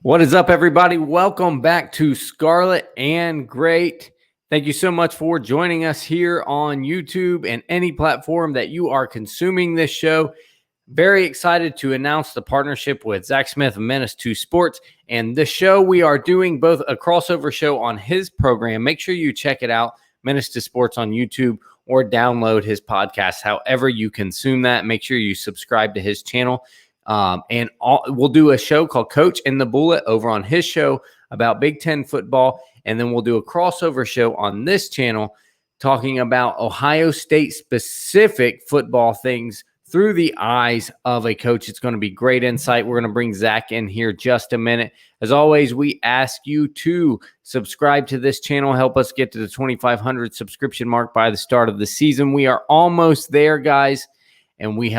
What is up, everybody? Welcome back to Scarlet and Great. Thank you so much for joining us here on YouTube and any platform that you are consuming this show. Very excited to announce the partnership with Zach Smith of Menace 2 Sports. And the show we are doing both a crossover show on his program. Make sure you check it out, Menace 2 Sports on YouTube, or download his podcast. However you consume that, make sure you subscribe to his channel. We'll do a show called Coach and the Bullet over on his show about Big Ten football. And then we'll do a crossover show on this channel talking about Ohio State specific football things through the eyes of a coach. It's going to be great insight. We're going to bring Zach in here just a minute. As always, we ask you to subscribe to this channel. Help us get to the 2,500 subscription mark by the start of the season. We are almost there, guys. And we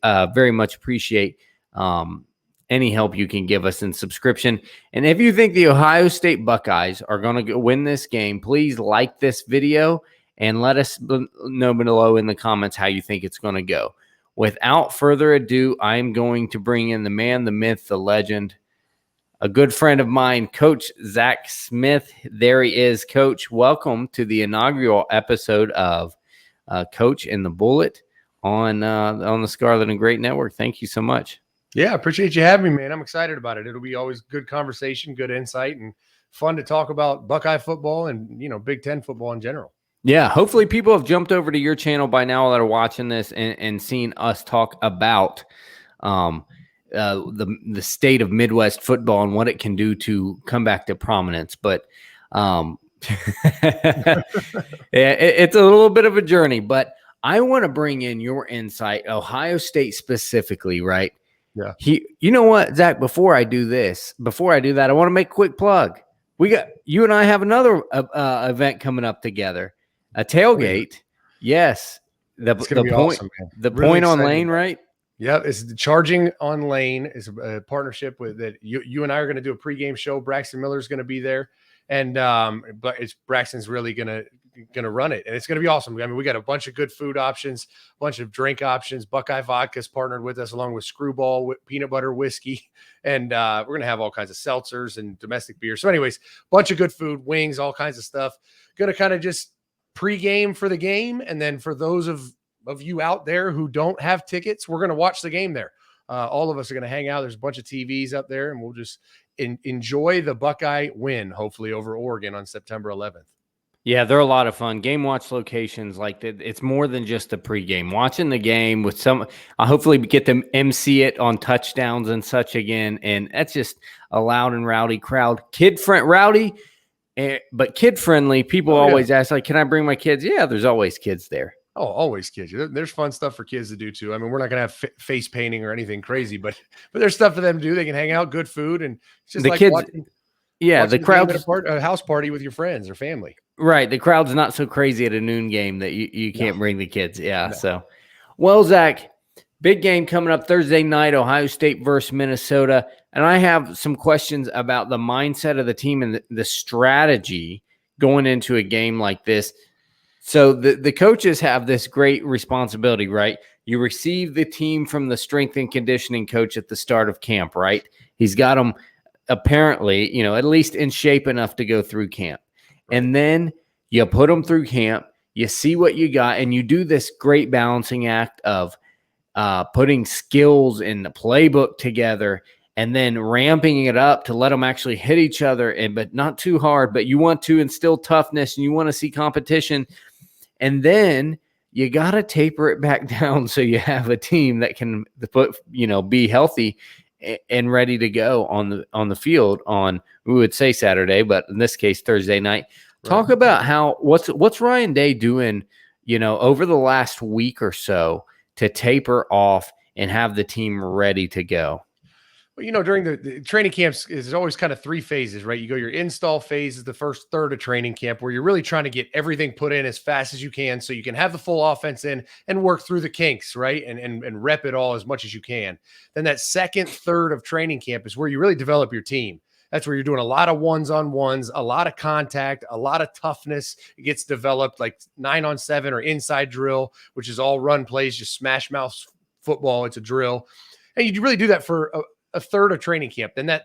very much appreciate any help you can give us in subscription. And if you think the Ohio State Buckeyes are going to win this game, please like this video and let us know below in the comments how you think it's going to go. Without further ado, I'm going to bring in the man, the myth, the legend, a good friend of mine, Coach Zach Smith. There he is, Coach. Welcome to the inaugural episode of Coach and the Bullet on the Scarlet and Great Network. Thank you so much. Yeah, I appreciate you having me, man. I'm excited about it. It'll be always good conversation, good insight, and fun to talk about Buckeye football and, Big Ten football in general. Yeah, hopefully people have jumped over to your channel by now that are watching this and seen us talk about the state of Midwest football and what it can do to come back to prominence. But it's a little bit of a journey, but I want to bring in your insight, Ohio State specifically, right? Yeah. You know what, Zach, before I do that, I want to make a quick plug. You and I have another event coming up together, a tailgate. Yes. The point, awesome, the really point on Lane, right? Yeah. It's the Charging on Lane is a partnership with that. You and I are going to do a pregame show. Braxton Miller's going to be there. And but Braxton's really gonna run it, and it's gonna be awesome. I mean, we got a bunch of good food options, a bunch of drink options. Buckeye Vodka's partnered with us, along with Screwball with peanut butter whiskey, and we're gonna have all kinds of seltzers and domestic beer. So, anyways, bunch of good food, wings, all kinds of stuff. Gonna kind of just pregame for the game, and then for those of you out there who don't have tickets, we're gonna watch the game there. All of us are gonna hang out. There's a bunch of TVs up there, and we'll just enjoy the Buckeye win, hopefully over Oregon on September 11th. Yeah, they're a lot of fun. Game watch locations, like it's more than just a pregame. Watching the game with I hopefully get them MC it on touchdowns and such again, and that's just a loud and rowdy crowd. Rowdy, but kid-friendly. People always ask, like, can I bring my kids? Yeah, there's always kids there. Oh, always kids. There's fun stuff for kids to do too. I mean, we're not going to have face painting or anything crazy, but there's stuff for them to do. They can hang out, good food, and it's just the like kids. watching The crowd at a house party with your friends or family. Right. The crowd's not so crazy at a noon game that you can't bring the kids. Yeah. No. So, well, Zach, big game coming up Thursday night, Ohio State versus Minnesota. And I have some questions about the mindset of the team and the strategy going into a game like this. So the coaches have this great responsibility, right? You receive the team from the strength and conditioning coach at the start of camp, right? He's got them apparently, at least in shape enough to go through camp. Right. And then you put them through camp, you see what you got, and you do this great balancing act of putting skills in the playbook together and then ramping it up to let them actually hit each other, but not too hard, but you want to instill toughness and you want to see competition. And then you got to taper it back down so you have a team that can be healthy and ready to go on the field on, we would say Saturday, but in this case, Thursday night. Right. Talk about what's Ryan Day doing, over the last week or so to taper off and have the team ready to go. Well, during the training camps, there's always kind of three phases, right? You go your install phase is the first third of training camp where you're really trying to get everything put in as fast as you can so you can have the full offense in and work through the kinks, right? And rep it all as much as you can. Then that second third of training camp is where you really develop your team. That's where you're doing a lot of ones-on-ones, a lot of contact, a lot of toughness. It gets developed like 9-on-7 or inside drill, which is all run plays, just smash mouth football. It's a drill. And you really do that for a third of training camp. Then that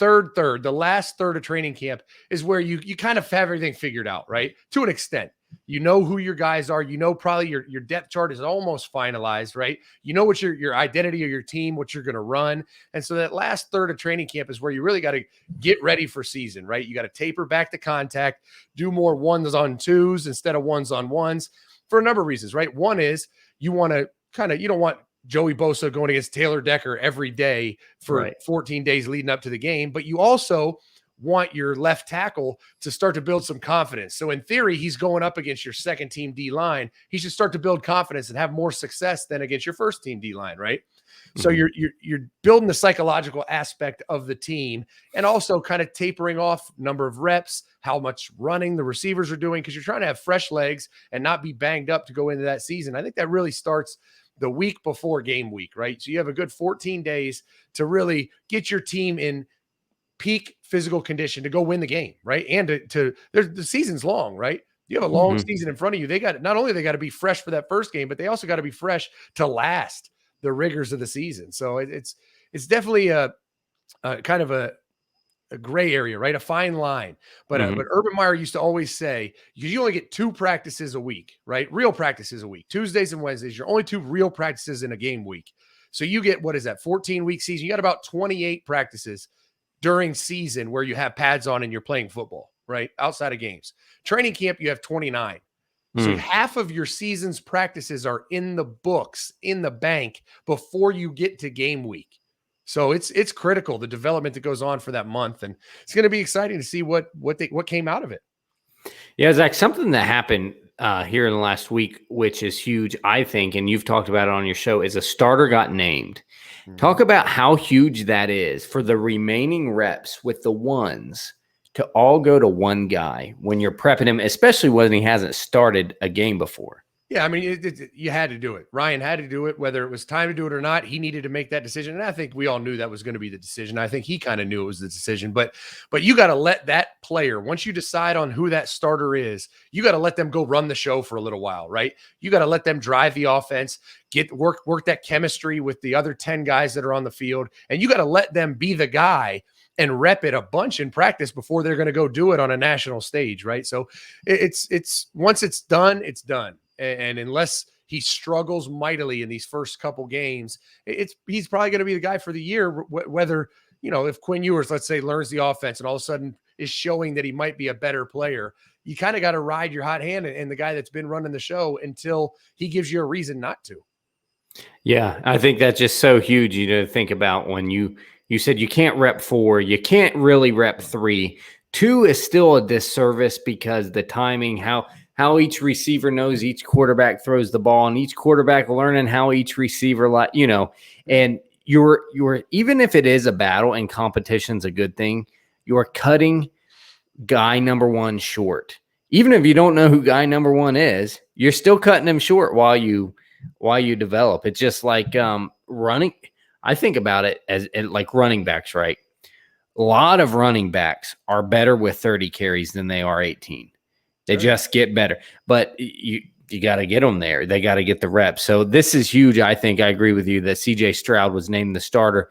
the last third of training camp is where you kind of have everything figured out, right? To an extent. You know who your guys are. You know, probably your depth chart is almost finalized, right? You know what your identity of your team, what you're going to run. And so that last third of training camp is where you really got to get ready for season, right? You got to taper back the contact, do more ones on twos instead of ones on ones for a number of reasons, right? One is you want to you don't want Joey Bosa going against Taylor Decker every day for 14 days leading up to the game, but you also want your left tackle to start to build some confidence. So in theory, he's going up against your second team D line. He should start to build confidence and have more success than against your first team D line, right? Mm-hmm. So you're building the psychological aspect of the team and also kind of tapering off number of reps, how much running the receivers are doing, because you're trying to have fresh legs and not be banged up to go into that season. I think that really starts the week before game week, right? So you have a good 14 days to really get your team in peak physical condition to go win the game, right? And the season's long, right? You have a long season in front of you. They got to be fresh for that first game, but they also got to be fresh to last the rigors of the season. So it's definitely a kind of a gray area, right? A fine line. But Urban Meyer used to always say, because you only get 2 practices a week, right? Real practices a week, Tuesdays and Wednesdays. You're only 2 real practices in a game week. So you get, what is that, 14-week season? You got about 28 practices during season where you have pads on and you're playing football, right? Outside of games. Training camp, you have 29. So half of your season's practices are in the books, in the bank before you get to game week. So it's critical, the development that goes on for that month. And it's going to be exciting to see what came out of it. Yeah, Zach, something that happened here in the last week, which is huge, I think, and you've talked about it on your show, is a starter got named. Talk about how huge that is for the remaining reps with the ones to all go to one guy when you're prepping him, especially when he hasn't started a game before. Yeah, I mean, you had to do it. Ryan had to do it, whether it was time to do it or not. He needed to make that decision, and I think we all knew that was going to be the decision. I think he kind of knew it was the decision, but you got to let that player, once you decide on who that starter is, you got to let them go run the show for a little while, right? You got to let them drive the offense, work that chemistry with the other 10 guys that are on the field, and you got to let them be the guy and rep it a bunch in practice before they're going to go do it on a national stage, right? So it's once it's done, it's done. And unless he struggles mightily in these first couple games, he's probably going to be the guy for the year, whether, if Quinn Ewers, let's say, learns the offense and all of a sudden is showing that he might be a better player, you kind of got to ride your hot hand and the guy that's been running the show until he gives you a reason not to. Yeah, I think that's just so huge, to think about when you said you can't rep 4, you can't really rep 3. 2 is still a disservice because the timing, how each receiver knows each quarterback throws the ball, and each quarterback learning how each receiver, and you're even if it is a battle and competition's a good thing, you're cutting guy number 1 short. Even if you don't know who guy number 1 is, you're still cutting him short while you develop. It's just like running. I think about it as like running backs, right? A lot of running backs are better with 30 carries than they are 18. They just get better, but you got to get them there. They got to get the reps. So this is huge. I think I agree with you that CJ Stroud was named the starter.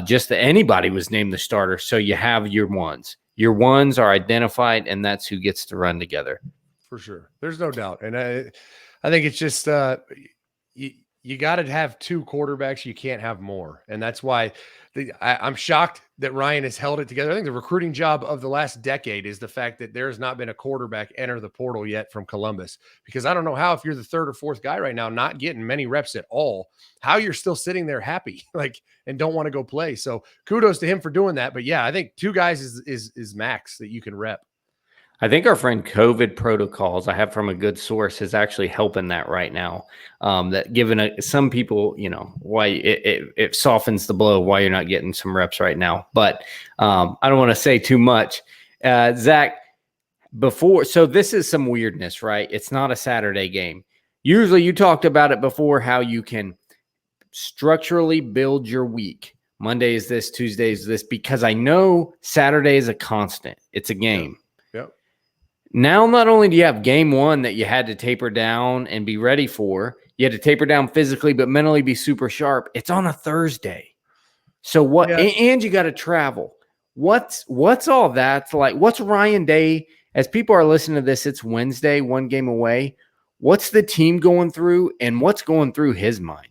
Just that anybody was named the starter. So you have your ones. Your ones are identified, and that's who gets to run together. For sure. There's no doubt. And I think it's just you got to have 2 quarterbacks. You can't have more. And that's why I'm shocked that Ryan has held it together. I think the recruiting job of the last decade is the fact that there has not been a quarterback enter the portal yet from Columbus, because I don't know how, if you're the 3rd or 4th guy right now, not getting many reps at all, how you're still sitting there happy, and don't want to go play. So kudos to him for doing that. But yeah, I think 2 guys is max that you can rep. I think our friend COVID protocols I have from a good source is actually helping that right now. That given some people, why it softens the blow why you're not getting some reps right now. But I don't want to say too much. Zach, so this is some weirdness, right? It's not a Saturday game. Usually you talked about it before, how you can structurally build your week. Monday is this, Tuesday is this, because I know Saturday is a constant. It's a game. Yep. Now, not only do you have game 1 that you had to taper down and be ready for, you had to taper down physically, but mentally be super sharp. It's on a Thursday. So what? Yeah. And you got to travel. What's all that like? What's Ryan Day? As people are listening to this, it's Wednesday, one game away. What's the team going through, and what's going through his mind?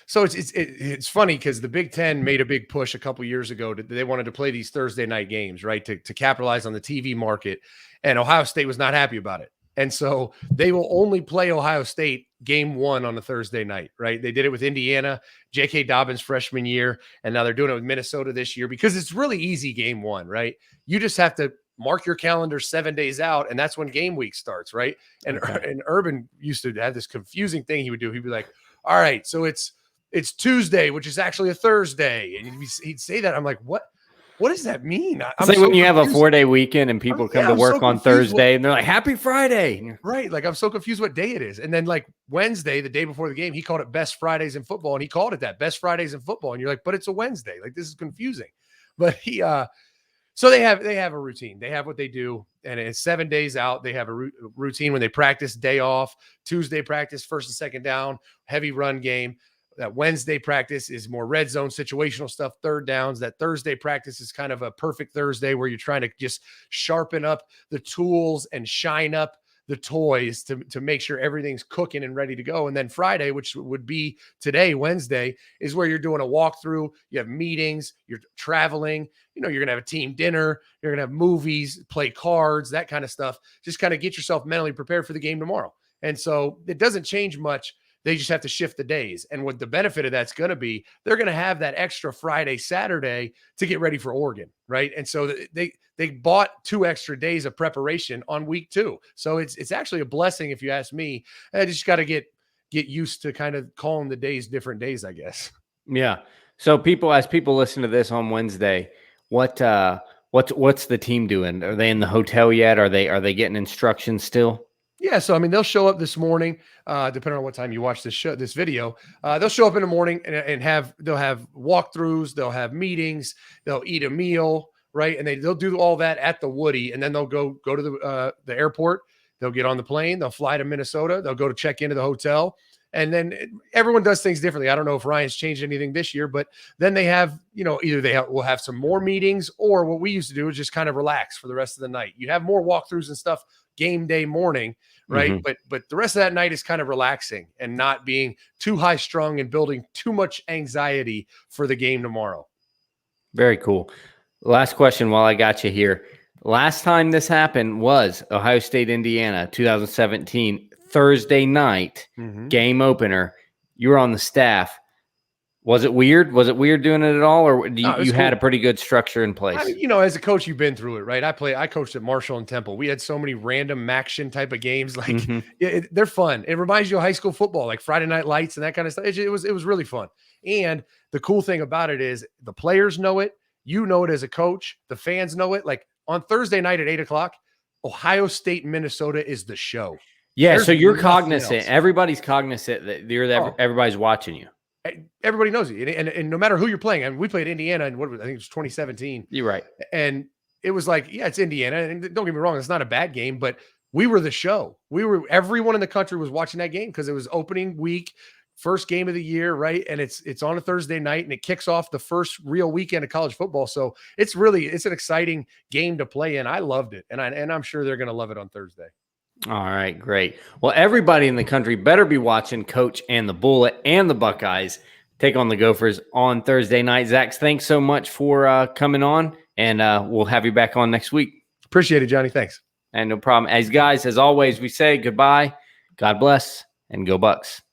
So it's funny because the Big Ten made a big push a couple years ago. They wanted to play these Thursday night games, right, to capitalize on the TV market, and Ohio State was not happy about it. And so they will only play Ohio State game one on a Thursday night, right? They did it with Indiana, J.K. Dobbins' freshman year, and now they're doing it with Minnesota this year because it's really easy game one, right? You just have to mark your calendar 7 days out, and that's when game week starts, right? And Urban used to have this confusing thing he would do. He'd be like, all right, so it's Tuesday, which is actually a Thursday. And he'd say that. I'm like, what does that mean? It's like when you have a 4-day weekend and people come to work on Thursday and they're like, happy Friday. Right. Like, I'm so confused what day it is. And then like Wednesday, the day before the game, he called it Best Fridays in Football. And he called it that, Best Fridays in Football. And you're like, but it's a Wednesday. Like, this is confusing. But so they have a routine. They have what they do. And it's 7 days out. They have a routine when they practice, day off, Tuesday practice, first and second down, heavy run game. That Wednesday practice is more red zone situational stuff, third downs. That Thursday practice is kind of a perfect Thursday where you're trying to just sharpen up the tools and shine up the toys to make sure everything's cooking and ready to go. And then Friday, which would be today, Wednesday, is where you're doing a walkthrough. You have meetings, you're traveling, you're going to have a team dinner, you're going to have movies, play cards, that kind of stuff. Just kind of get yourself mentally prepared for the game tomorrow. And so it doesn't change much. They just have to shift the days. And what the benefit of that's going to be, they're going to have that extra Friday, Saturday to get ready for Oregon, right? And so they bought 2 extra days of preparation on week 2. So it's actually a blessing if you ask me. I just got to get used to kind of calling the days different days, I guess. Yeah. So as people listen to this on Wednesday, what's the team doing? Are they in the hotel yet? Are they getting instructions still? Yeah, so I mean, they'll show up this morning, depending on what time you watch this video. They'll show up in the morning and they'll have walkthroughs, they'll have meetings, they'll eat a meal, right? And they'll do all that at the Woody, and then they'll go to the airport. They'll get on the plane, they'll fly to Minnesota, they'll go to check into the hotel, and then everyone does things differently. I don't know if Ryan's changed anything this year, but then they have, either will have some more meetings, or what we used to do is just kind of relax for the rest of the night. You have more walkthroughs and stuff game day morning, right? Mm-hmm. But the rest of that night is kind of relaxing and not being too high strung and building too much anxiety for the game tomorrow. Very cool. Last question while I got you here. Last time this happened was Ohio State, Indiana, 2017, Thursday night, game opener. You were on the staff. Was it weird? Was it weird doing it at all, or you had a pretty good structure in place? I mean, as a coach, you've been through it, right? I coached at Marshall and Temple. We had so many random action type of games. Like they're fun. It reminds you of high school football, like Friday Night Lights and that kind of stuff. It was really fun. And the cool thing about it is the players know it. You know it as a coach. The fans know it. Like on Thursday night at 8:00, Ohio State, Minnesota is the show. Yeah, so you're cognizant. Everybody's cognizant that everybody's watching you. Everybody knows you, and no matter who you're playing. And we played Indiana, and I think it was 2017. You're right, and it was like, yeah, it's Indiana, and don't get me wrong, it's not a bad game, but we were the show. Everyone in the country was watching that game because it was opening week, first game of the year, right? And it's on a Thursday night, and it kicks off the first real weekend of college football. So it's an exciting game to play in. I loved it, and I'm sure they're going to love it on Thursday. All right, great. Well, everybody in the country better be watching Coach and the Bullet and the Buckeyes take on the Gophers on Thursday night. Zach, thanks so much for coming on, and we'll have you back on next week. Appreciate it, Johnny. Thanks. And no problem. As always, we say goodbye, God bless, and go Bucks.